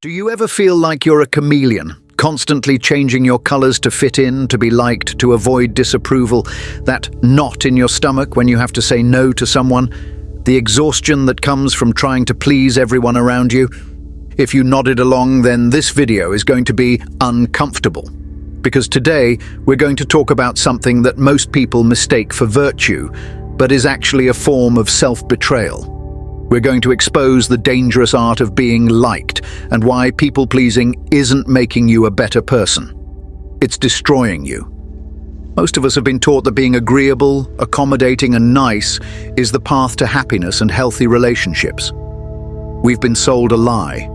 Do you ever feel like you're a chameleon, constantly changing your colors to fit in, to be liked, to avoid disapproval, that knot in your stomach when you have to say no to someone, the exhaustion that comes from trying to please everyone around you? If you nodded along, then this video is going to be uncomfortable. Because today, we're going to talk about something that most people mistake for virtue, but is actually a form of self-betrayal. We're going to expose the dangerous art of being liked and why people-pleasing isn't making you a better person. It's destroying you. Most of us have been taught that being agreeable, accommodating and nice is the path to happiness and healthy relationships. We've been sold a lie.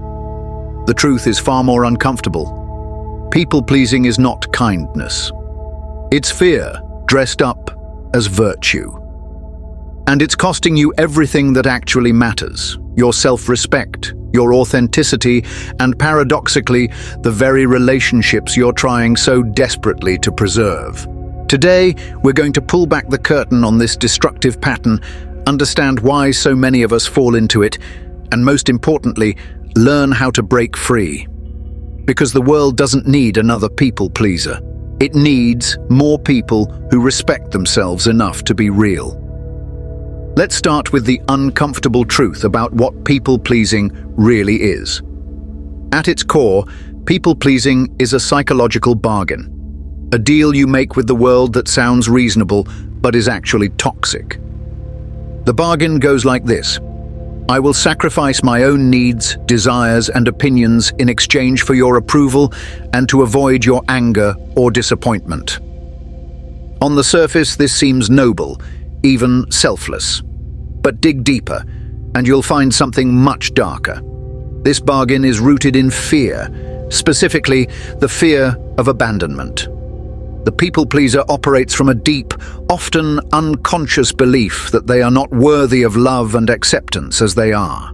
The truth is far more uncomfortable. People-pleasing is not kindness. It's fear dressed up as virtue. And it's costing you everything that actually matters: your self-respect, your authenticity, and paradoxically, the very relationships you're trying so desperately to preserve. Today, we're going to pull back the curtain on this destructive pattern, understand why so many of us fall into it, and most importantly, learn how to break free. Because the world doesn't need another people-pleaser. It needs more people who respect themselves enough to be real. Let's start with the uncomfortable truth about what people-pleasing really is. At its core, people-pleasing is a psychological bargain. A deal you make with the world that sounds reasonable, but is actually toxic. The bargain goes like this: I will sacrifice my own needs, desires, and opinions in exchange for your approval and to avoid your anger or disappointment. On the surface, this seems noble, even selfless. But dig deeper, and you'll find something much darker. This bargain is rooted in fear, specifically the fear of abandonment. The people-pleaser operates from a deep, often unconscious belief that they are not worthy of love and acceptance as they are.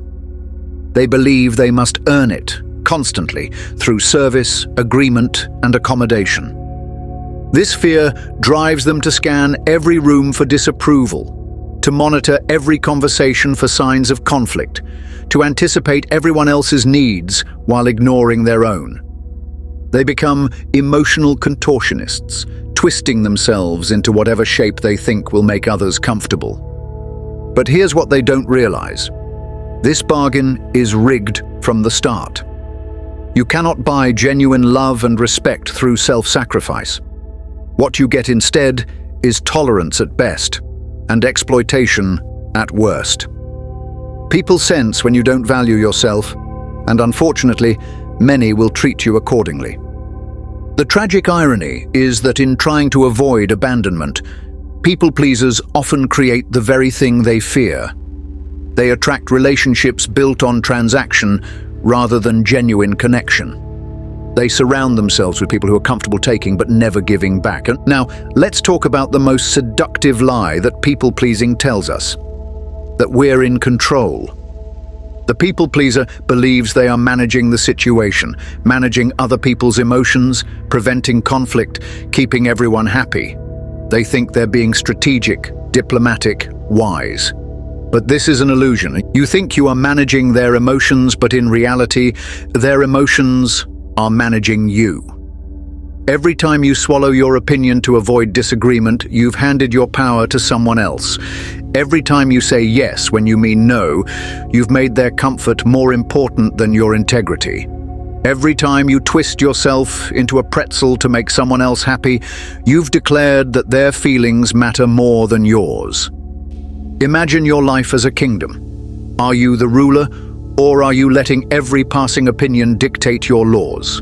They believe they must earn it, constantly, through service, agreement, and accommodation. This fear drives them to scan every room for disapproval, to monitor every conversation for signs of conflict, to anticipate everyone else's needs while ignoring their own. They become emotional contortionists, twisting themselves into whatever shape they think will make others comfortable. But here's what they don't realize. This bargain is rigged from the start. You cannot buy genuine love and respect through self-sacrifice. What you get instead is tolerance at best, and exploitation at worst. People sense when you don't value yourself, and unfortunately, many will treat you accordingly. The tragic irony is that in trying to avoid abandonment, people-pleasers often create the very thing they fear. They attract relationships built on transaction rather than genuine connection. They surround themselves with people who are comfortable taking but never giving back. And now, let's talk about the most seductive lie that people-pleasing tells us: that we're in control. The people-pleaser believes they are managing the situation, managing other people's emotions, preventing conflict, keeping everyone happy. They think they're being strategic, diplomatic, wise. But this is an illusion. You think you are managing their emotions, but in reality, their emotions are managing you. Every time you swallow your opinion to avoid disagreement, you've handed your power to someone else. Every time you say yes when you mean no, you've made their comfort more important than your integrity. Every time you twist yourself into a pretzel to make someone else happy, you've declared that their feelings matter more than yours. Imagine your life as a kingdom. Are you the ruler, or are you letting every passing opinion dictate your laws?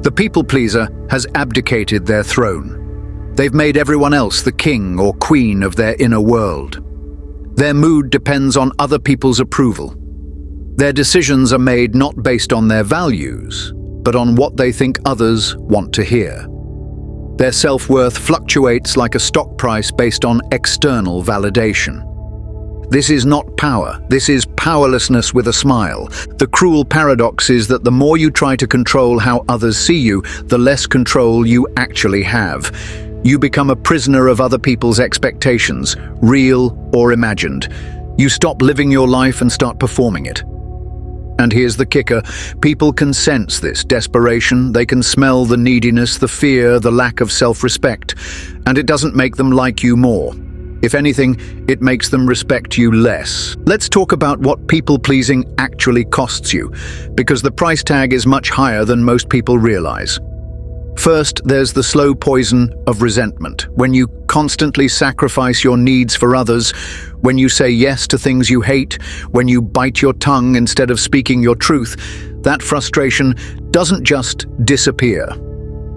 The people-pleaser has abdicated their throne. They've made everyone else the king or queen of their inner world. Their mood depends on other people's approval. Their decisions are made not based on their values, but on what they think others want to hear. Their self-worth fluctuates like a stock price based on external validation. This is not power, this is powerlessness with a smile. The cruel paradox is that the more you try to control how others see you, the less control you actually have. You become a prisoner of other people's expectations, real or imagined. You stop living your life and start performing it. And here's the kicker, people can sense this desperation, they can smell the neediness, the fear, the lack of self-respect, and it doesn't make them like you more. If anything, it makes them respect you less. Let's talk about what people-pleasing actually costs you, because the price tag is much higher than most people realize. First, there's the slow poison of resentment. When you constantly sacrifice your needs for others, when you say yes to things you hate, when you bite your tongue instead of speaking your truth, that frustration doesn't just disappear.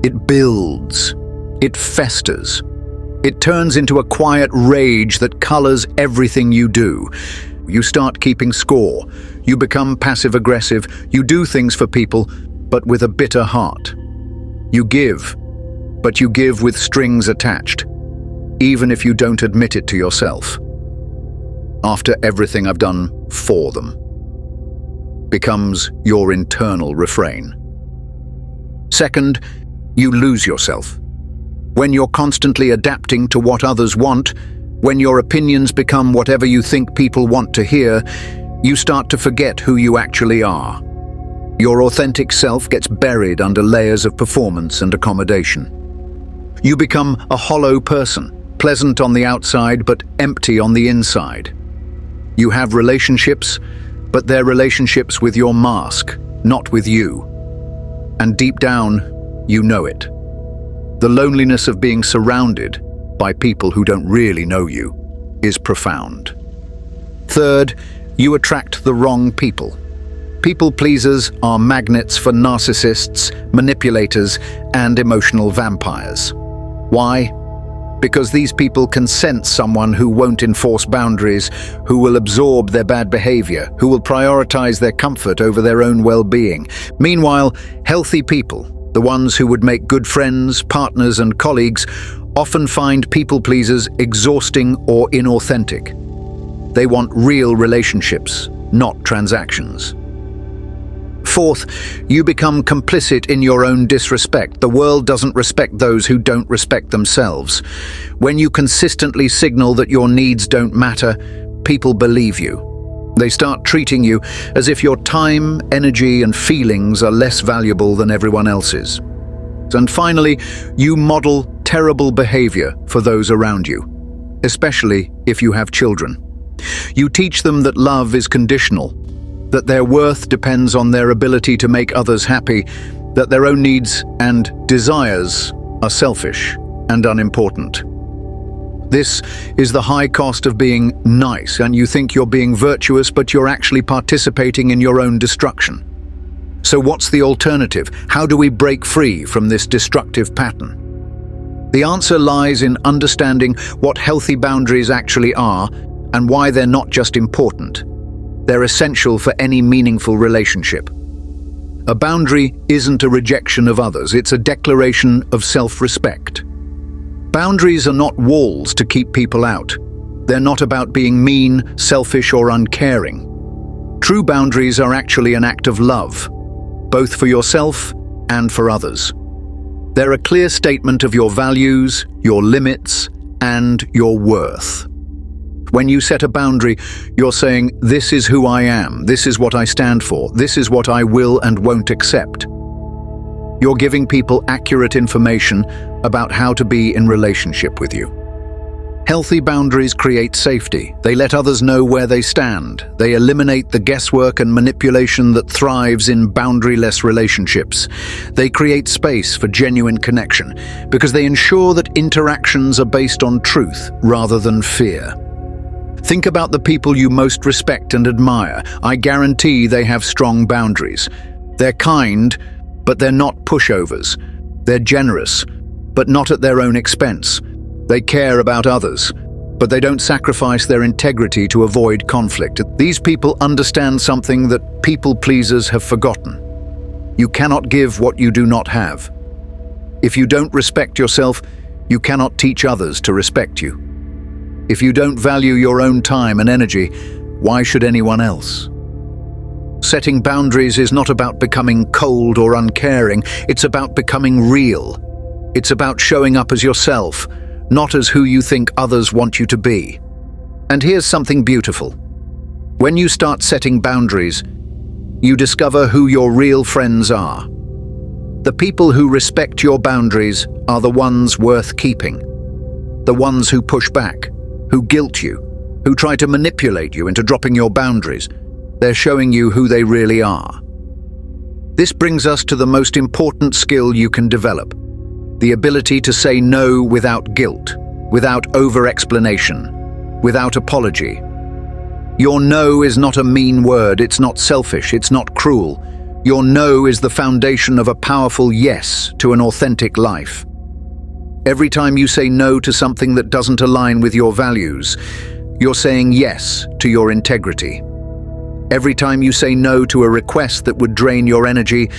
It builds. It festers. It turns into a quiet rage that colors everything you do. You start keeping score. You become passive-aggressive. You do things for people, but with a bitter heart. You give, but you give with strings attached, even if you don't admit it to yourself. After everything I've done for them becomes your internal refrain. Second, you lose yourself. When you're constantly adapting to what others want, when your opinions become whatever you think people want to hear, you start to forget who you actually are. Your authentic self gets buried under layers of performance and accommodation. You become a hollow person, pleasant on the outside but empty on the inside. You have relationships, but they're relationships with your mask, not with you. And deep down, you know it. The loneliness of being surrounded by people who don't really know you is profound. Third, you attract the wrong people. People pleasers are magnets for narcissists, manipulators, and emotional vampires. Why? Because these people can sense someone who won't enforce boundaries, who will absorb their bad behavior, who will prioritize their comfort over their own well-being. Meanwhile, healthy people, the ones who would make good friends, partners, and colleagues, often find people pleasers exhausting or inauthentic. They want real relationships, not transactions. Fourth, you become complicit in your own disrespect. The world doesn't respect those who don't respect themselves. When you consistently signal that your needs don't matter, people believe you. They start treating you as if your time, energy, and feelings are less valuable than everyone else's. And finally, you model terrible behavior for those around you, especially if you have children. You teach them that love is conditional, that their worth depends on their ability to make others happy, that their own needs and desires are selfish and unimportant. This is the high cost of being nice, and you think you're being virtuous, but you're actually participating in your own destruction. So what's the alternative? How do we break free from this destructive pattern? The answer lies in understanding what healthy boundaries actually are and why they're not just important. They're essential for any meaningful relationship. A boundary isn't a rejection of others, it's a declaration of self-respect. Boundaries are not walls to keep people out. They're not about being mean, selfish, or uncaring. True boundaries are actually an act of love, both for yourself and for others. They're a clear statement of your values, your limits, and your worth. When you set a boundary, you're saying, this is who I am, this is what I stand for, this is what I will and won't accept. You're giving people accurate information about how to be in relationship with you. Healthy boundaries create safety. They let others know where they stand. They eliminate the guesswork and manipulation that thrives in boundaryless relationships. They create space for genuine connection because they ensure that interactions are based on truth rather than fear. Think about the people you most respect and admire. I guarantee they have strong boundaries. They're kind, but they're not pushovers. They're generous, but not at their own expense. They care about others, but they don't sacrifice their integrity to avoid conflict. These people understand something that people pleasers have forgotten. You cannot give what you do not have. If you don't respect yourself, you cannot teach others to respect you. If you don't value your own time and energy, why should anyone else? Setting boundaries is not about becoming cold or uncaring, it's about becoming real. It's about showing up as yourself, not as who you think others want you to be. And here's something beautiful. When you start setting boundaries, you discover who your real friends are. The people who respect your boundaries are the ones worth keeping. The ones who push back, who guilt you, who try to manipulate you into dropping your boundaries. They're showing you who they really are. This brings us to the most important skill you can develop: the ability to say no without guilt, without over-explanation, without apology. Your no is not a mean word, it's not selfish, it's not cruel. Your no is the foundation of a powerful yes to an authentic life. Every time you say no to something that doesn't align with your values, you're saying yes to your integrity. Every time you say no to a request that would drain your energy,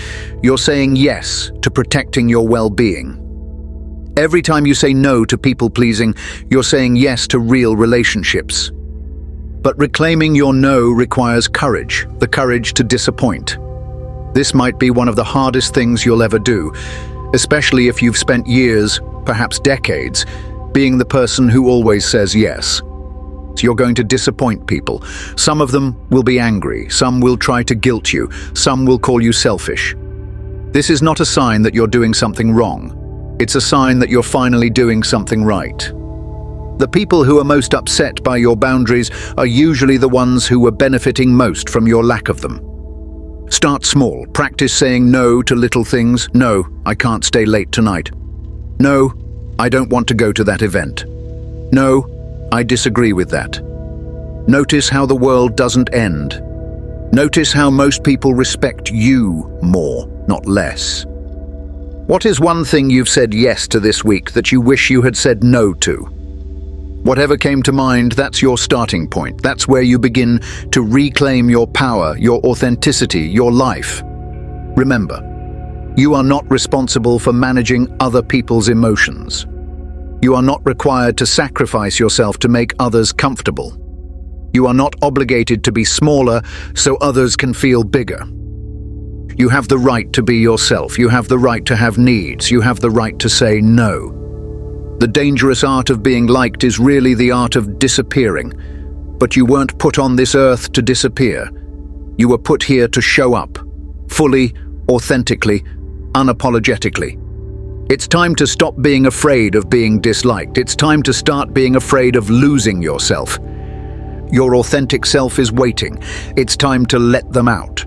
you're saying yes to protecting your well-being. Every time you say no to people-pleasing, you're saying yes to real relationships. But reclaiming your no requires courage, the courage to disappoint. This might be one of the hardest things you'll ever do, especially if you've spent years, perhaps decades, being the person who always says yes. So you're going to disappoint people. Some of them will be angry, some will try to guilt you, some will call you selfish. This is not a sign that you're doing something wrong. It's a sign that you're finally doing something right. The people who are most upset by your boundaries are usually the ones who were benefiting most from your lack of them. Start small. Practice saying no to little things. No, I can't stay late tonight. No, I don't want to go to that event. No, I disagree with that. Notice how the world doesn't end. Notice how most people respect you more, not less. What is one thing you've said yes to this week that you wish you had said no to? Whatever came to mind, that's your starting point. That's where you begin to reclaim your power, your authenticity, your life. Remember, you are not responsible for managing other people's emotions. You are not required to sacrifice yourself to make others comfortable. You are not obligated to be smaller so others can feel bigger. You have the right to be yourself. You have the right to have needs. You have the right to say no. The dangerous art of being liked is really the art of disappearing. But you weren't put on this earth to disappear. You were put here to show up, fully, authentically, unapologetically. It's time to stop being afraid of being disliked. It's time to start being afraid of losing yourself. Your authentic self is waiting. It's time to let them out.